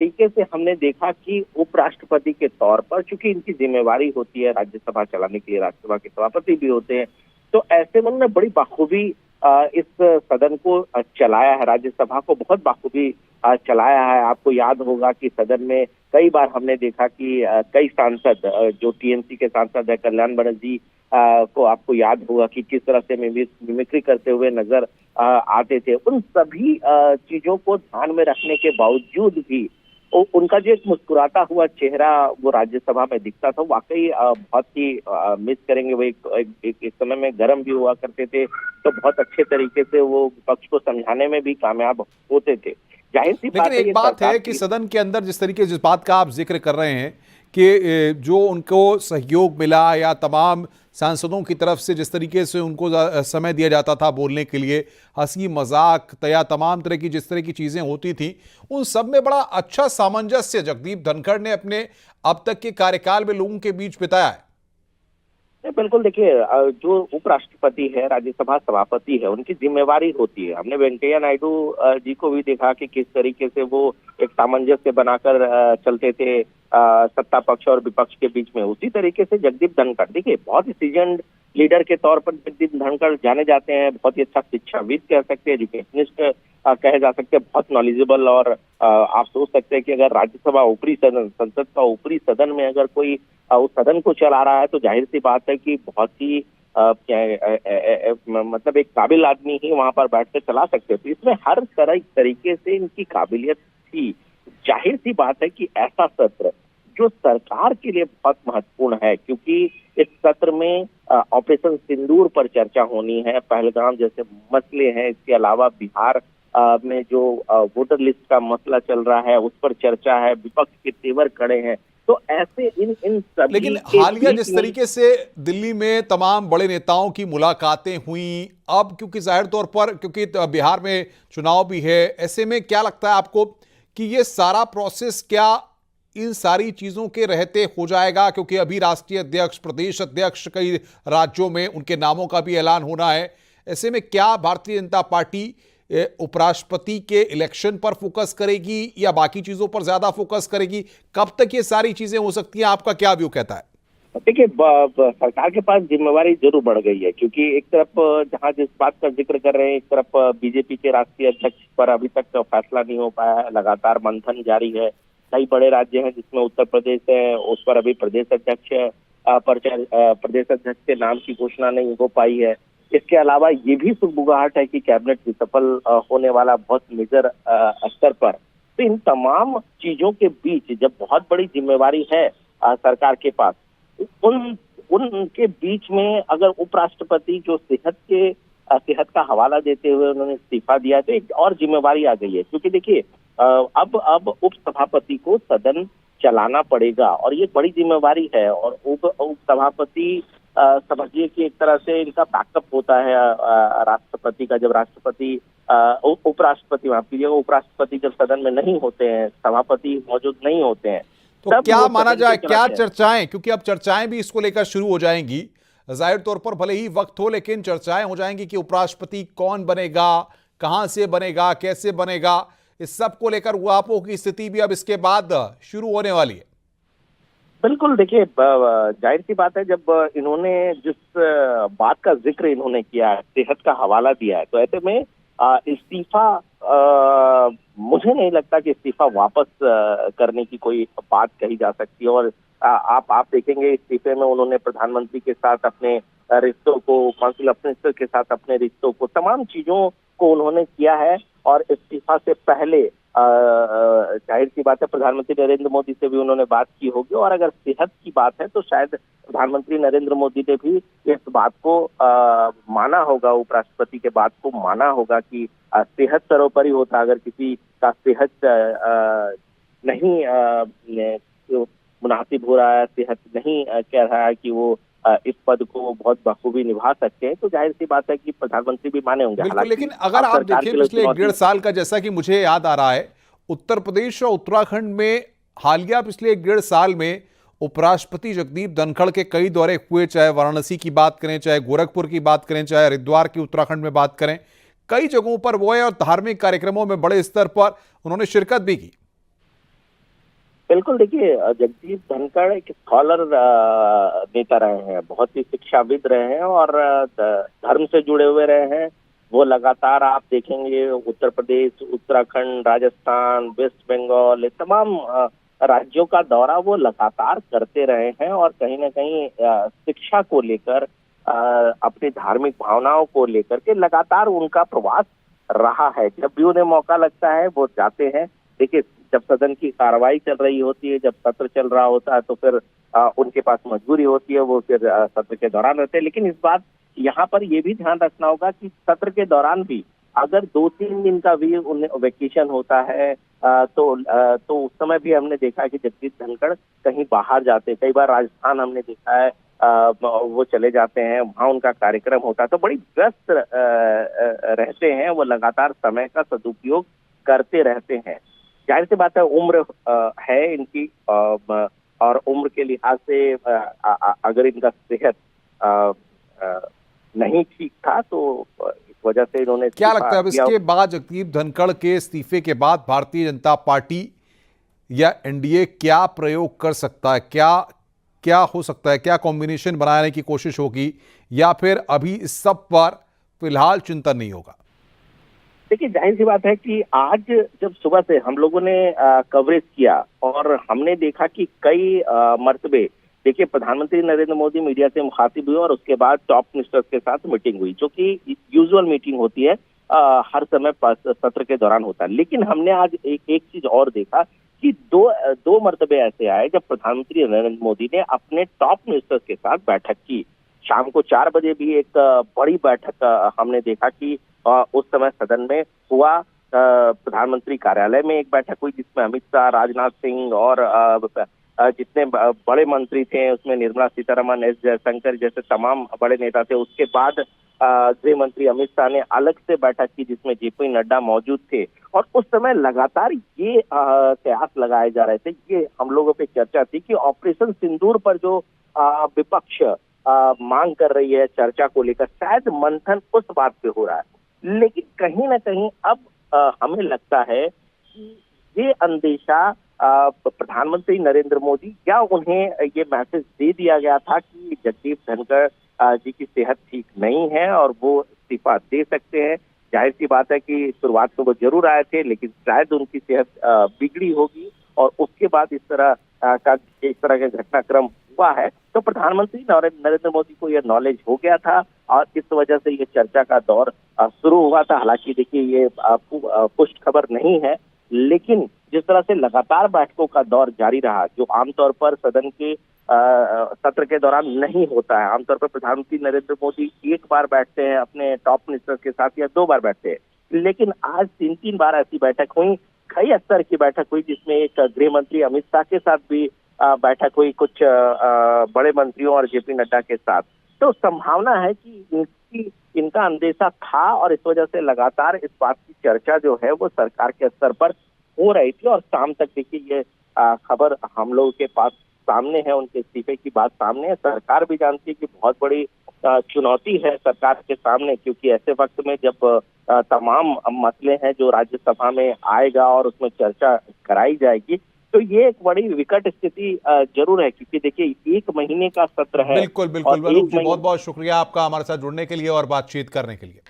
तरीके से हमने देखा कि उपराष्ट्रपति के तौर पर, चूंकि इनकी जिम्मेवारी होती है राज्यसभा चलाने के लिए, राज्यसभा के सभापति भी होते हैं, तो ऐसे में उन्होंने बड़ी बाखूबी इस सदन को चलाया है, राज्यसभा को बहुत बाखूबी चलाया है। आपको याद होगा कि सदन में कई बार हमने देखा कि कई सांसद, जो टीएमसी के सांसद है कल्याण बनर्जी, को आपको याद होगा कि किस तरह से मिमिक्री करते हुए नजर आते थे। उन सभी चीजों को ध्यान में रखने के बावजूद भी उनका जो एक मुस्कुराता हुआ चेहरा वो राज्यसभा में दिखता था, वाकई बहुत ही मिस करेंगे। वो एक समय में गर्म भी हुआ करते थे, तो बहुत अच्छे तरीके से वो विपक्ष को समझाने में भी कामयाब होते थे। जाहिर सी लेकिन बात है एक ये बात सरकार है कि सदन के अंदर जिस बात का आप जिक्र कर रहे हैं कि जो उनको सहयोग मिला या तमाम सांसदों की तरफ से जिस तरीके से उनको समय दिया जाता था बोलने के लिए, हंसी मजाक या तमाम तरह की जिस तरह की चीजें होती थी, उन सब में बड़ा अच्छा सामंजस्य जगदीप धनखड़ ने अपने अब तक के कार्यकाल में लोगों के बीच बिताया है। बिल्कुल, देखिए, जो उपराष्ट्रपति है, राज्यसभा सभापति है, उनकी जिम्मेवारी होती है। हमने वेंकैया नायडू जी को भी देखा कि किस तरीके से वो एक सामंजस्य बनाकर चलते थे सत्ता पक्ष और विपक्ष के बीच में। उसी तरीके से जगदीप धनखड़, देखिए, बहुत ही सीजन्ड लीडर के तौर पर जगदीप धनखड़ जाने जाते हैं। बहुत ही अच्छा शिक्षाविद कह सकते हैं, एजुकेशनिस्ट कहे जा सकते हैं, बहुत नॉलेजेबल। और आप सोच सकते हैं कि अगर राज्यसभा ऊपरी सदन, संसद का ऊपरी सदन में अगर कोई उस सदन को चला रहा है, तो जाहिर सी बात है कि बहुत ही मतलब एक काबिल आदमी ही वहां पर बैठकर चला सकते हैं। तो इसमें हर तरह तरीके से इनकी काबिलियत थी। जाहिर सी बात है कि ऐसा सत्र जो सरकार के लिए बहुत महत्वपूर्ण है, क्योंकि इस सत्र में ऑपरेशन सिंदूर पर चर्चा होनी है, पहलगाम जैसे मसले हैं, इसके अलावा बिहार में जो वोटर लिस्ट का मसला चल रहा है उस पर चर्चा है, विपक्ष के तेवर कड़े हैं। तो ऐसे इन सभी लेकिन के हालिया बीच जिस में तरीके से दिल्ली में तमाम बड़े नेताओं की मुलाकातें हुई, अब क्योंकि जाहिर तौर पर क्योंकि बिहार में चुनाव भी है, ऐसे में क्या लगता है आपको कि ये सारा प्रोसेस क्या इन सारी चीजों के रहते हो जाएगा? क्योंकि अभी राष्ट्रीय अध्यक्ष, प्रदेश अध्यक्ष कई राज्यों में उनके नामों का भी ऐलान होना है। ऐसे में क्या भारतीय जनता पार्टी उपराष्ट्रपति के इलेक्शन पर फोकस करेगी या बाकी चीजों पर ज्यादा फोकस करेगी? कब तक ये सारी चीजें हो सकती हैं? आपका क्या व्यू कहता है? देखिए, सरकार के पास जिम्मेवारी जरूर बढ़ गई है, क्योंकि एक तरफ जहां जिस बात का जिक्र कर रहे हैं, एक तरफ बीजेपी के राष्ट्रीय अध्यक्ष पर अभी तक फैसला नहीं हो पाया है, लगातार मंथन जारी है। कई बड़े राज्य हैं जिसमें उत्तर प्रदेश है, उस पर अभी प्रदेश अध्यक्ष प्रदेश अध्यक्ष के नाम की घोषणा नहीं हो पाई है। इसके अलावा ये भी सुगबुगाहट है कि कैबिनेट विसफल होने वाला बहुत मेजर स्तर पर। तो इन तमाम चीजों के बीच जब बहुत बड़ी जिम्मेवारी है सरकार के पास, उन उनके बीच में अगर उपराष्ट्रपति जो सेहत का हवाला देते हुए उन्होंने इस्तीफा दिया, तो एक और जिम्मेवारी आ गई है। क्योंकि देखिए, अब उप सभापति को सदन चलाना पड़ेगा और ये बड़ी जिम्मेवारी है। और उप सभापति समझिए कि एक तरह से इनका बैकअप होता है राष्ट्रपति का। जब राष्ट्रपति उपराष्ट्रपति, माफ कीजिएगा, उपराष्ट्रपति जब सदन में नहीं होते हैं, सभापति मौजूद नहीं होते हैं, तो तब क्या वो माना सदन जाए, को क्या चलाते हैं। चर्चाएं, क्योंकि अब चर्चाएं भी इसको लेकर शुरू हो जाएंगी, जाहिर तौर पर भले ही वक्त हो लेकिन चर्चाएं हो जाएंगी कि उपराष्ट्रपति कौन बनेगा, कहां से बनेगा, कैसे बनेगा। इस सब को लेकर उहापोह की स्थिति भी अब इसके बाद शुरू होने वाली है। बिल्कुल, देखिए, जाहिर सी बात है, जब इन्होंने जिस बात का जिक्र इन्होंने किया है, सेहत का हवाला दिया है, तो ऐसे में इस्तीफा, मुझे नहीं लगता कि इस्तीफा वापस करने की कोई बात कही जा सकती है। और आप देखेंगे इस्तीफे में उन्होंने प्रधानमंत्री के साथ अपने रिश्तों को, काउंसिल ऑफ मिनिस्टर के साथ अपने रिश्तों को, तमाम चीजों को उन्होंने किया है। और इस्तीफा से पहले जाहिर सी बात है प्रधानमंत्री नरेंद्र मोदी से भी उन्होंने बात की होगी। और अगर सेहत की बात है तो शायद प्रधानमंत्री नरेंद्र मोदी ने भी इस बात को माना होगा, उपराष्ट्रपति के बात को माना होगा कि सेहत सर्वोपरि होता। अगर किसी का सेहत नहीं मुनासिब हो रहा है, सेहत नहीं कह रहा है कि वो इस पद को बहुत बखूबी निभा सकते हैं, तो जाहिर सी बात है कि प्रधानमंत्री भी माने होंगे। बिल्कुल, हालांकि लेकिन अगर आप सरकार देखिए के लिए पिछले एक चुनौती। डेढ़ साल का, जैसा कि मुझे याद आ रहा है, उत्तर प्रदेश और उत्तराखंड में हालिया पिछले एक डेढ़ साल में उपराष्ट्रपति जगदीप धनखड़ के कई दौरे हुए, चाहे वाराणसी की बात करें, चाहे गोरखपुर की बात करें, चाहे हरिद्वार की उत्तराखंड में बात करें, कई जगहों पर वो है और धार्मिक कार्यक्रमों में बड़े स्तर पर उन्होंने शिरकत भी की। बिल्कुल, देखिए जगदीप धनखड़ एक स्कॉलर नेता रहे हैं, बहुत ही शिक्षाविद रहे हैं और धर्म से जुड़े हुए रहे हैं। वो लगातार आप देखेंगे उत्तर प्रदेश, उत्तराखंड, राजस्थान, वेस्ट बंगाल, ये तमाम राज्यों का दौरा वो लगातार करते रहे हैं और कहीं ना कहीं शिक्षा को लेकर, अपनी धार्मिक भावनाओं को लेकर के लगातार उनका प्रवास रहा है। जब भी उन्हें मौका लगता है वो जाते हैं। देखिए, जब सदन की कार्रवाई चल रही होती है, जब सत्र चल रहा होता है, तो फिर उनके पास मजबूरी होती है, वो फिर सत्र के दौरान रहते हैं। लेकिन इस बात यहाँ पर ये भी ध्यान रखना होगा कि सत्र के दौरान भी अगर 2-3 दिन का भी उन्हें वेकेशन होता है, तो उस समय भी हमने देखा है कि जगदीप धनखड़ कहीं बाहर जाते। कई बार राजस्थान हमने देखा है, वो चले जाते हैं, वहां उनका कार्यक्रम होता है। तो बड़ी व्यस्त रहते हैं, वो लगातार समय का सदुपयोग करते रहते हैं। जाहिर सी बात है, उम्र है इनकी, और उम्र के लिहाज से अगर इनका सेहत नहीं ठीक था तो इस वजह से इन्होंने क्या लगता है अब इसके बाद जगदीप धनखड़ के इस्तीफे के बाद भारतीय जनता पार्टी या एनडीए क्या प्रयोग कर सकता है? क्या क्या हो सकता है? क्या कॉम्बिनेशन बनाने की कोशिश होगी या फिर अभी इस सब पर फिलहाल चिंतन नहीं होगा? देखिए, जाहिर सी बात है कि आज जब सुबह से हम लोगों ने कवरेज किया और हमने देखा कि कई मर्तबे, देखिए, प्रधानमंत्री नरेंद्र मोदी मीडिया से मुखातिब हुए और उसके बाद टॉप मिनिस्टर्स के साथ मीटिंग हुई, जो कि यूजुअल मीटिंग होती है, हर समय सत्र के दौरान होता है। लेकिन हमने आज एक चीज और देखा कि दो मर्तबे ऐसे आए जब प्रधानमंत्री नरेंद्र मोदी ने अपने टॉप मिनिस्टर्स के साथ बैठक की। शाम को 4 बजे भी एक बड़ी बैठक हमने देखा कि उस समय सदन में हुआ। प्रधानमंत्री कार्यालय में एक बैठक हुई जिसमें अमित शाह, राजनाथ सिंह और जितने बड़े मंत्री थे उसमें निर्मला सीतारमण, एस जयशंकर जैसे तमाम बड़े नेता थे। उसके बाद गृह मंत्री अमित शाह ने अलग से बैठक की जिसमें जेपी नड्डा मौजूद थे और उस समय लगातार ये कयास लगाए जा रहे थे, ये हम लोगों पे चर्चा थी कि ऑपरेशन सिंदूर पर जो विपक्ष मांग कर रही है चर्चा को लेकर, शायद मंथन उस बात पे हो रहा है। लेकिन कहीं ना कहीं अब हमें लगता है कि ये अंदेशा प्रधानमंत्री नरेंद्र मोदी, या उन्हें ये मैसेज दे दिया गया था कि जगदीप धनखड़ जी की सेहत ठीक नहीं है और वो इस्तीफा दे सकते हैं। जाहिर सी बात है कि शुरुआत में वो जरूर आए थे, लेकिन शायद उनकी सेहत बिगड़ी होगी और उसके बाद इस तरह का घटनाक्रम हुआ है। तो प्रधानमंत्री नरेंद्र मोदी को यह नॉलेज हो गया था और इस वजह से ये चर्चा का दौर शुरू हुआ था। हालांकि देखिए, ये पुष्ट खबर नहीं है, लेकिन जिस तरह से लगातार बैठकों का दौर जारी रहा, जो आमतौर पर सदन के सत्र के दौरान नहीं होता है। आमतौर पर प्रधानमंत्री नरेंद्र मोदी एक बार बैठते हैं अपने टॉप मिनिस्टर के साथ या 2 बार बैठते हैं, लेकिन आज 3-3 बार ऐसी बैठक हुई। कई स्तर की बैठक हुई जिसमें एक गृह मंत्री अमित शाह के साथ भी बैठक हुई, कुछ बड़े मंत्रियों और जेपी नड्डा के साथ। तो संभावना है कि इनका अंदेशा था और इस वजह से लगातार इस बात की चर्चा जो है वो सरकार के स्तर पर हो रही थी और शाम तक देखिए ये खबर हम लोगों के पास सामने है, उनके इस्तीफे की बात सामने है। सरकार भी जानती है कि बहुत बड़ी चुनौती है सरकार के सामने, क्योंकि ऐसे वक्त में जब तमाम मसले हैं जो राज्यसभा में आएगा और उसमें चर्चा कराई जाएगी, तो ये एक बड़ी विकट स्थिति जरूर है, क्योंकि देखिए 1 महीने का सत्र है। बिल्कुल बिल्कुल, बहुत बहुत शुक्रिया आपका हमारे साथ जुड़ने के लिए और बातचीत करने के लिए।